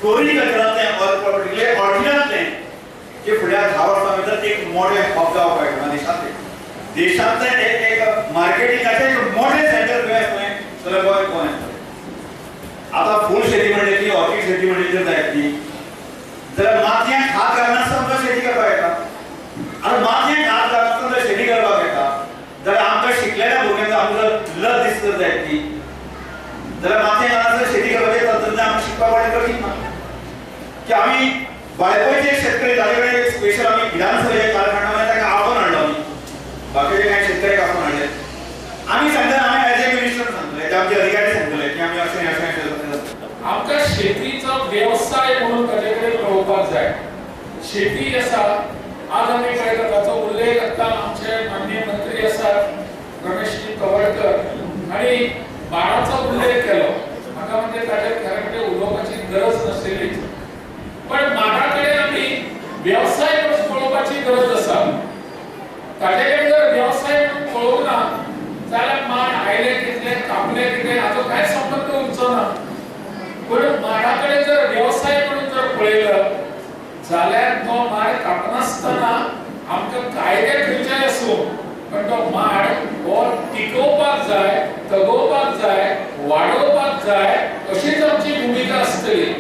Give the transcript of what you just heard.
फ्लोरिकल्चरांतलें or particular ऑर्डिनन्सलें की फुडल्या 10 वर्सां भितर एक मोठें हब जावपाक जाय देशांतलें एक मार्केटिंगाचें एक मोठें सेंटर खंय आसलें जाल्यार गोंय गोंय आतां फूल शेती म्हणली ती ऑर्कीड शेती म्हणली जर जायतली जाल्यार मातयेक हात घालनासतना आमकां शेती करपाक येता आनी मातयेक हात घालनासतना शेती करपाक येता जाल्यार आमकां शिकलेल्या भुरग्यांक आमकां लज दिसता जर जायतली जाल्यार मातयेक घालनासतना शेती करपाचें तंत्रज्ञान आमकां शिकपाक वाटें कठीण ना की आमी बाळपणचे शेतकरी ताजे कडेन एक स्पेशल आमी विधानसभेचे कारखान्यामध्ये ताका आपोवन हाडलो आमी बाकीचे कांय शेतकऱ्याक आपोवन हाडले आमी सांगता आमी एज ए मिनिस्टर सांगतले ते आमचे अधिकारी सांगतले की आमी अशें अशें आमकां शेतीचो व्यवसाय म्हणून ताजे कडेन पळोवपाक जाय शेती आसा आज आमी पळयता ताचो उल्लेख आतां आमचे माननीय मंत्री आसात रमेशजी कवळकर हांणी बाणाचो उल्लेख केलो म्हाका म्हणजे ताचेर खरें म्हणजे उलोवपाची गरज नाशिल्ली पण म्हाका कडेन आमी व्यवसाय म्हणून पळोवपाची गरज आसा ताजे कडेन जर व्यवसाय म्हणून पळोवंक ना जाल्यार माड आयले कितले कापले कितले हाचो कांय संबंद उरचो ना पण माडा कडेन जर व्यवसाय म्हणून जर पळयलो जाल्यार तो माड कापनासतना आमकां कायदे खंयचेय आसूं पण तो माड हो टिकोवपाक जाय तगोवपाक जाय वाडोवपाक जाय अशीच आमची भुमिका आसतली